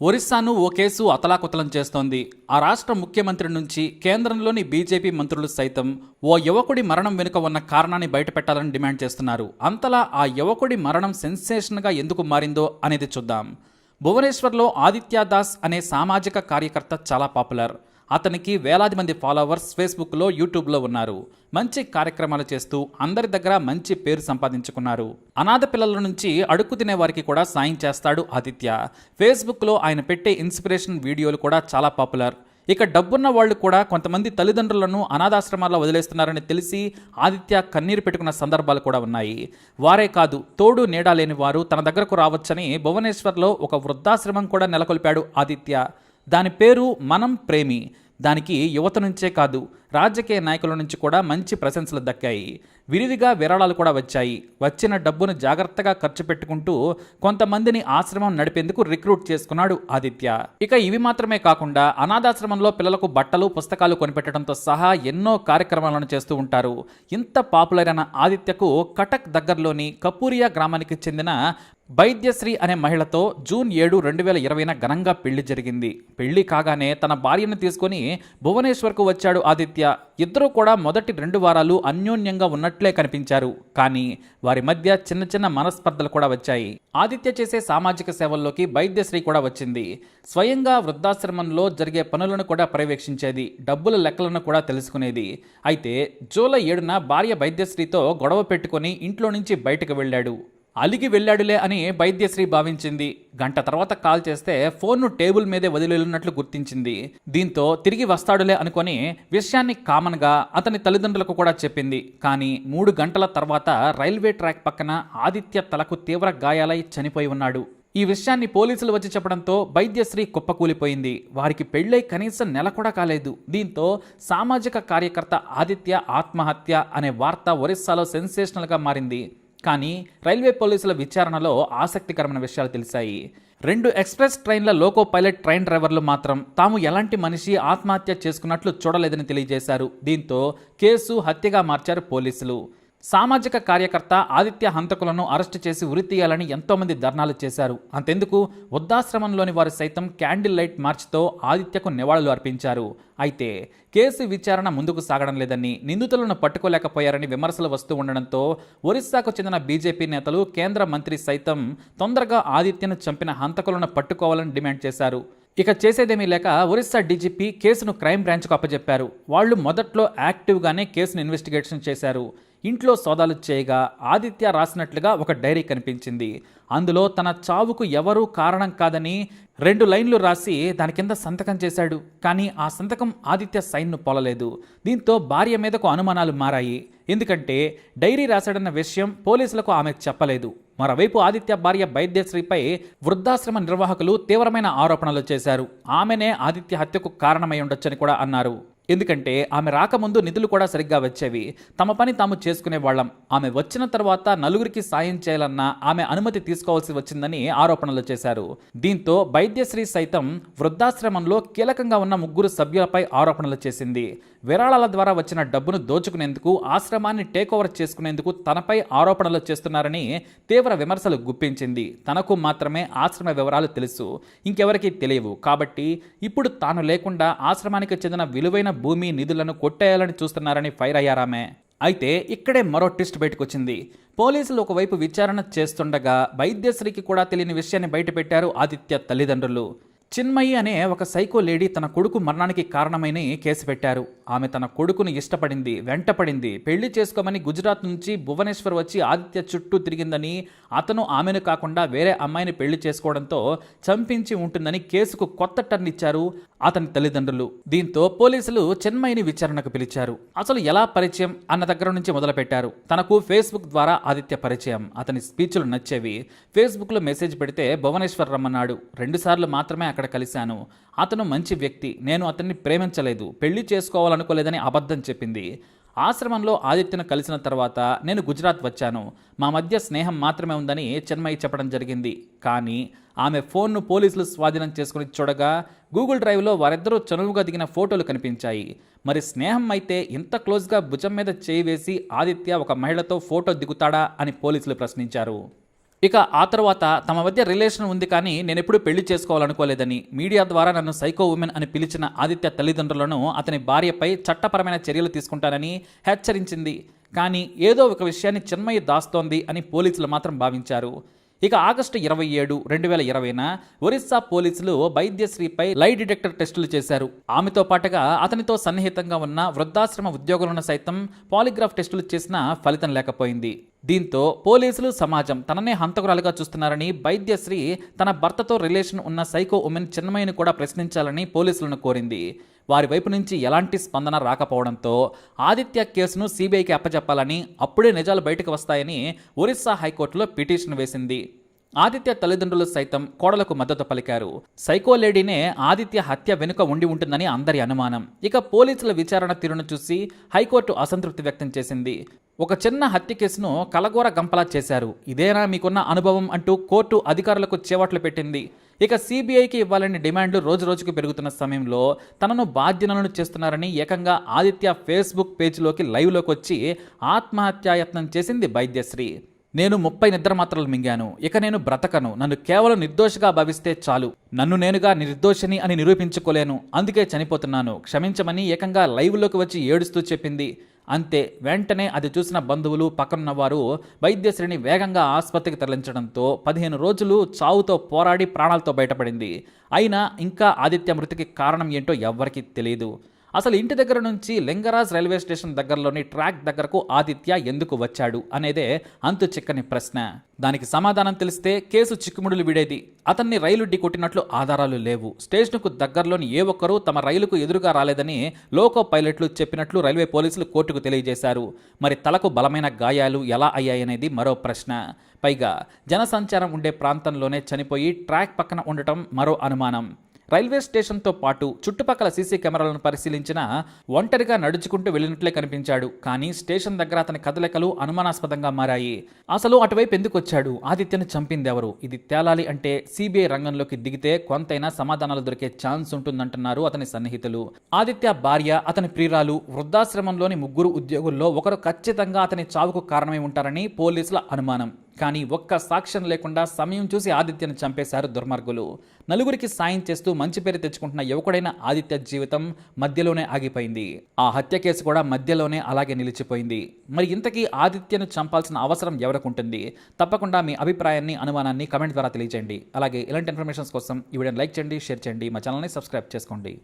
ఒరిస్సాను ఓ case అతలాకుతలం చేస్తోంది. ఆ రాష్ట్ర ముఖ్యమంత్రి నుంచి కేంద్రంలోని బీజేపీ మంత్రులు సైతం ఓ యువకుడి మరణం వెనుక ఉన్న కారణాన్ని బయటపెట్టాలని డిమాండ్ చేస్తున్నారు. అంతలా ఆ యువకుడి మరణం సెన్సేషన్గా ఎందుకు మారిందో అనేది చూద్దాం. భువనేశ్వర్లో ఆదిత్య దాస్ అనే సామాజిక కార్యకర్త చాలా పాపులర్. అతనికి వేలాది మంది ఫాలోవర్స్ ఫేస్బుక్లో, యూట్యూబ్లో ఉన్నారు. మంచి కార్యక్రమాలు చేస్తూ అందరి దగ్గర మంచి పేరు సంపాదించుకున్నారు. అనాథ పిల్లల నుంచి అడుక్కు తినే వారికి కూడా సాయం చేస్తాడు ఆదిత్య. ఫేస్బుక్లో ఆయన పెట్టే ఇన్స్పిరేషన్ వీడియోలు కూడా చాలా పాపులర్. ఇక డబ్బున్న వాళ్ళు కూడా కొంతమంది తల్లిదండ్రులను అనాథాశ్రమాల్లో వదిలేస్తున్నారని తెలిసి ఆదిత్య కన్నీరు పెట్టుకున్న సందర్భాలు కూడా ఉన్నాయి. వారే కాదు, తోడు నీడా లేని వారు తన దగ్గరకు రావచ్చని భువనేశ్వర్లో ఒక వృద్ధాశ్రమం కూడా నెలకొల్పాడు ఆదిత్య. దాని పేరు మనం ప్రేమి. దానికి యువత నుంచే కాదు, రాజకీయ నాయకుల నుంచి కూడా మంచి ప్రశంసలు దక్కాయి. విరివిగా విరాళాలు కూడా వచ్చాయి. వచ్చిన డబ్బును జాగ్రత్తగా ఖర్చు పెట్టుకుంటూ కొంతమందిని ఆశ్రమం నడిపేందుకు రిక్రూట్ చేసుకున్నాడు ఆదిత్య. ఇక ఇవి మాత్రమే కాకుండా అనాథాశ్రమంలో పిల్లలకు బట్టలు, పుస్తకాలు కొనిపెట్టడంతో సహా ఎన్నో కార్యక్రమాలను చేస్తూ ఉంటారు. ఇంత పాపులర్ అయిన ఆదిత్యకు కటక్ దగ్గరలోని కపూరియా గ్రామానికి చెందిన వైద్యశ్రీ అనే మహిళతో జూన్ 7, 2020న ఘనంగా పెళ్లి జరిగింది. పెళ్లి కాగానే తన భార్యను తీసుకుని భువనేశ్వర్కు వచ్చాడు ఆదిత్య. ఇద్దరూ కూడా మొదటి 2 వారాలు అన్యోన్యంగా ఉన్నట్లే కనిపించారు. కానీ వారి మధ్య చిన్న చిన్న మనస్పర్ధలు కూడా వచ్చాయి. ఆదిత్య చేసే సామాజిక సేవల్లోకి వైద్యశ్రీ కూడా వచ్చింది. స్వయంగా వృద్ధాశ్రమంలో జరిగే పనులను కూడా పర్యవేక్షించేది. డబ్బుల లెక్కలను కూడా తెలుసుకునేది. అయితే జూలై 7న భార్య వైద్యశ్రీతో గొడవ పెట్టుకుని ఇంట్లో నుంచి బయటకు వెళ్ళాడు. అలిగి వెళ్ళాడులే అని వైద్యశ్రీ భావించింది. గంట తర్వాత కాల్ చేస్తే ఫోన్ను టేబుల్ మీదే వదిలినట్లు గుర్తించింది. దీంతో తిరిగి వస్తాడులే అనుకొని విషయాన్ని కామన్గా అతని తల్లిదండ్రులకు కూడా చెప్పింది. కానీ 3 గంటల తర్వాత రైల్వే ట్రాక్ పక్కన ఆదిత్య తలకు తీవ్ర గాయాలై చనిపోయి ఉన్నాడు. ఈ విషయాన్ని పోలీసులు వచ్చి చెప్పడంతో వైద్యశ్రీ కుప్పకూలిపోయింది. వారికి పెళ్ళై కనీసం నెల కూడా కాలేదు. దీంతో సామాజిక కార్యకర్త ఆదిత్య ఆత్మహత్య అనే వార్త ఒరిస్సాలో సెన్సేషనల్గా మారింది. కానీ రైల్వే పోలీసుల విచారణలో ఆసక్తికరమైన విషయాలు తెలిసాయి. 2 ఎక్స్ప్రెస్ ట్రైన్ల లోకో పైలట్ ట్రైన్ డ్రైవర్లు మాత్రం తాము ఎలాంటి మనిషి ఆత్మహత్య చేసుకున్నట్లు చూడలేదని తెలియజేశారు. దీంతో కేసు హత్యగా మార్చారు పోలీసులు. సామాజిక కార్యకర్త ఆదిత్య హంతకులను అరెస్టు చేసి ఉరితీయాలని ఎంతోమంది ధర్నాలు చేశారు. అంతెందుకు వృద్ధాశ్రమంలోని వారు సైతం క్యాండిల్ లైట్ మార్చ్తో ఆదిత్యకు నివాళులు అర్పించారు. అయితే కేసు విచారణ ముందుకు సాగడం లేదని, నిందితులను పట్టుకోలేకపోయారని విమర్శలు వస్తూ ఉండడంతో ఒరిస్సాకు చెందిన బీజేపీ నేతలు, కేంద్ర మంత్రి సైతం తొందరగా ఆదిత్యను చంపిన హంతకులను పట్టుకోవాలని డిమాండ్ చేశారు. ఇక చేసేదేమీ లేక ఒరిస్సా డీజీపీ కేసును క్రైమ్ బ్రాంచ్కు అప్పచెప్పారు. వాళ్లు మొదట్లో యాక్టివ్గానే కేసును ఇన్వెస్టిగేషన్ చేశారు. ఇంట్లో సోదాలు చేయగా ఆదిత్య రాసినట్లుగా ఒక డైరీ కనిపించింది. అందులో తన చావుకు ఎవరూ కారణం కాదని 2 లైన్లు రాసి దాని కింద సంతకం చేశాడు. కానీ ఆ సంతకం ఆదిత్య సైన్ను పోలలేదు. దీంతో భార్య మీదకు అనుమానాలు మారాయి. ఎందుకంటే డైరీ రాశాడన్న విషయం పోలీసులకు ఆమె చెప్పలేదు. మరోవైపు ఆదిత్య భార్య వైద్యశ్రీపై వృద్ధాశ్రమ నిర్వాహకులు తీవ్రమైన ఆరోపణలు చేశారు. ఆమెనే ఆదిత్య హత్యకు కారణమై ఉండొచ్చని కూడా అన్నారు. ఎందుకంటే ఆమె రాకముందు నిధులు కూడా సరిగ్గా వచ్చేవి. తమ పని తాము చేసుకునే వాళ్ళం. ఆమె వచ్చిన తర్వాత నలుగురికి సాయం చేయాలన్నా ఆమె అనుమతి తీసుకోవాల్సి వచ్చిందని ఆరోపణలు చేశారు. దీంతో వైద్యశ్రీ సైతం వృద్ధాశ్రమంలో కీలకంగా ఉన్న 3 సభ్యులపై ఆరోపణలు చేసింది. విరాళాల ద్వారా వచ్చిన డబ్బును దోచుకునేందుకు, ఆశ్రమాన్ని టేక్ ఓవర్ చేసుకునేందుకు తనపై ఆరోపణలు చేస్తున్నారని తీవ్ర విమర్శలు గుప్పించింది. తనకు మాత్రమే ఆశ్రమ వివరాలు తెలుసు, ఇంకెవరికీ తెలియవు. కాబట్టి ఇప్పుడు తాను లేకుండా ఆశ్రమానికి చెందిన విలువైన భూమి, నిధులను కొట్టేయాలని చూస్తున్నారని ఫైర్ అయ్యారామె. అయితే ఇక్కడే మరో ట్విస్ట్ బయటకొచ్చింది. పోలీసులు ఒకవైపు విచారణ చేస్తుండగా వైద్యశ్రీకి కూడా తెలియని విషయాన్ని బయటపెట్టారు ఆదిత్య తల్లిదండ్రులు. చిన్మయి అనే ఒక సైకో లేడీ తన కొడుకు మరణానికి కారణమైన కేసు పెట్టారు. ఆమె తన కొడుకును ఇష్టపడింది, వెంటపడింది. పెళ్లి చేసుకోమని గుజరాత్ నుంచి భువనేశ్వర్ వచ్చి ఆదిత్య చుట్టూ తిరిగిందని, అతను ఆమెను కాకుండా వేరే అమ్మాయిని పెళ్లి చేసుకోవడంతో చంపించి ఉంటుందని కేసుకు కొత్త టర్న్ ఇచ్చారు అతని తల్లిదండ్రులు. దీంతో పోలీసులు చిన్మయిని విచారణకు పిలిచారు. అసలు ఎలా పరిచయం అన్న దగ్గర నుంచి మొదలుపెట్టారు. తనకు ఫేస్బుక్ ద్వారా ఆదిత్య పరిచయం. అతని స్పీచ్లు నచ్చేవి. ఫేస్బుక్లో మెసేజ్ పెడితే భువనేశ్వర్ రమ్మన్నాడు. 2 సార్లు మాత్రమే అక్కడ కలిశాను. అతను మంచి వ్యక్తి. నేను అతన్ని ప్రేమించలేదు, పెళ్లి చేసుకోవాలనుకోలేదని అబద్ధం చెప్పింది. ఆశ్రమంలో ఆదిత్యను కలిసిన తర్వాత నేను గుజరాత్ వచ్చాను. మా మధ్య స్నేహం మాత్రమే ఉందని చిన్మయి చెప్పడం జరిగింది. కానీ ఆమె ఫోన్ను పోలీసులు స్వాధీనం చేసుకుని చూడగా గూగుల్ డ్రైవ్లో వారిద్దరూ చనువుగా దిగిన ఫోటోలు కనిపించాయి. మరి స్నేహం అయితే ఇంత క్లోజ్గా భుజం మీద చేయి వేసి ఆదిత్య ఒక మహిళతో ఫోటో దిగుతాడా అని పోలీసులు ప్రశ్నించారు. ఇక ఆ తర్వాత తమ మధ్య రిలేషన్ ఉంది కానీ నేనెప్పుడు పెళ్లి చేసుకోవాలనుకోలేదని మీడియా ద్వారా నన్ను సైకో ఉమెన్ అని పిలిచిన ఆదిత్య తల్లిదండ్రులను అతని భార్యపై చట్టపరమైన చర్యలు తీసుకుంటానని హెచ్చరించింది. కానీ ఏదో ఒక విషయాన్ని చిన్మయి దాస్తోంది అని పోలీసులు మాత్రం భావించారు. ఇక ఆగస్టు 27, 2020న ఒరిస్సా పోలీసులు వైద్యశ్రీపై లై డిటెక్టర్ టెస్టులు చేశారు. ఆమెతో పాటుగా అతనితో సన్నిహితంగా ఉన్న వృద్ధాశ్రమ ఉద్యోగులను సైతం పాలిగ్రాఫ్ టెస్టులు చేసినా ఫలితం లేకపోయింది. దీంతో పోలీసులు, సమాజం తననే హంతకురాలుగా చూస్తున్నారని వైద్యశ్రీ తన భర్తతో రిలేషన్ ఉన్న సైకో ఉమెన్ చిన్మయిని కూడా ప్రశ్నించాలని పోలీసులను కోరింది. వారి వైపు నుంచి ఎలాంటి స్పందన రాకపోవడంతో ఆదిత్య కేసును సిబిఐకి అప్పచెప్పాలని, అప్పుడే నిజాలు బయటకు వస్తాయని ఒరిస్సా హైకోర్టులో పిటిషన్ వేసింది. ఆదిత్య తల్లిదండ్రులు సైతం కోడలకు మద్దతు పలికారు. సైకో లేడీనే ఆదిత్య హత్య వెనుక ఉండి ఉంటుందని అందరి అనుమానం. ఇక పోలీసుల విచారణ తీరును చూసి హైకోర్టు అసంతృప్తి వ్యక్తం చేసింది. ఒక చిన్న హత్య కేసును కలగోర గంపలా చేశారు, ఇదేనా మీకున్న అనుభవం అంటూ కోర్టు అధికారులకు చేవట్లు పెట్టింది. ఇక సిబిఐకి ఇవ్వాలని డిమాండ్లు రోజురోజుకు పెరుగుతున్న సమయంలో తనను బాధ్యతలను చేస్తున్నారని ఏకంగా ఆదిత్య ఫేస్బుక్ పేజీలోకి లైవ్లోకి వచ్చి ఆత్మహత్యాయత్నం చేసింది వైద్యశ్రీ. నేను 30 నిద్ర మాత్రలు మింగాను, ఇక నేను బ్రతకను, నన్ను కేవలం నిర్దోషిగా భావిస్తే చాలు, నన్ను నేనుగా నిర్దోషిని అని నిరూపించుకోలేను, అందుకే చనిపోతున్నాను, క్షమించమని ఏకంగా లైవ్లోకి వచ్చి ఏడుస్తూ చెప్పింది. అంతే, వెంటనే అది చూసిన బంధువులు, పక్కనున్న వారు వైద్యశ్రీని వేగంగా ఆసుపత్రికి తరలించడంతో 15 రోజులు చావుతో పోరాడి ప్రాణాలతో బయటపడింది. అయినా ఇంకా ఆదిత్య మృతికి కారణం ఏంటో ఎవ్వరికీ తెలియదు. అసలు ఇంటి దగ్గర నుంచి లింగరాజ్ రైల్వే స్టేషన్ దగ్గరలోని ట్రాక్ దగ్గరకు ఆదిత్య ఎందుకు వచ్చాడు అనేదే అంతు చిక్కని ప్రశ్న. దానికి సమాధానం తెలిస్తే కేసు చిక్కుముడులు విడేది. అతన్ని రైలు ఢీకొట్టినట్లు ఆధారాలు లేవు. స్టేషన్కు దగ్గరలోని ఏ ఒక్కరూ తమ రైలుకు ఎదురుగా రాలేదని లోకో పైలట్లు చెప్పినట్లు రైల్వే పోలీసులు కోర్టుకు తెలియజేశారు. మరి తలకు బలమైన గాయాలు ఎలా అయ్యాయనేది మరో ప్రశ్న. పైగా జనసంచారం ఉండే ప్రాంతంలోనే చనిపోయి ట్రాక్ పక్కన ఉండటం మరో అనుమానం. రైల్వే స్టేషన్తో పాటు చుట్టుపక్కల సీసీ కెమెరాలను పరిశీలించినా ఒంటరిగా నడుచుకుంటూ వెళ్ళినట్లే కనిపించాడు. కానీ స్టేషన్ దగ్గర అతని కదలికలు అనుమానాస్పదంగా మారాయి. అసలు అటువైపు ఎందుకు వచ్చాడు? ఆదిత్యను చంపిందెవరు? ఇది తేలాలి అంటే సిబిఐ రంగంలోకి దిగితే కొంతైనా సమాధానాలు దొరికే ఛాన్స్ ఉంటుందంటున్నారు అతని సన్నిహితులు. ఆదిత్య భార్య, అతని ప్రియురాలు, వృద్ధాశ్రమంలోని 3 ఉద్యోగుల్లో ఒకరు ఖచ్చితంగా అతని చావుకు కారణమై ఉంటారని పోలీసుల అనుమానం. కానీ ఒక్క సాక్ష్యం లేకుండా సమయం చూసి ఆదిత్యను చంపేశారు దుర్మార్గులు. నలుగురికి సాయం చేస్తూ మంచి పేరు తెచ్చుకుంటున్న యువకుడైన ఆదిత్య జీవితం మధ్యలోనే ఆగిపోయింది. ఆ హత్య కేసు కూడా మధ్యలోనే అలాగే నిలిచిపోయింది. మరి ఇంతకీ ఆదిత్యను చంపాల్సిన అవసరం ఎవరికి ఉంటుంది? తప్పకుండా మీ అభిప్రాయాన్ని, అనుమానాన్ని కమెంట్ ద్వారా తెలియజేయండి. అలాగే ఇలాంటి ఇన్ఫర్మేషన్స్ కోసం ఈ వీడియోని లైక్ చేయండి, షేర్ చేయండి, మా ఛానల్ని సబ్స్క్రైబ్ చేసుకోండి.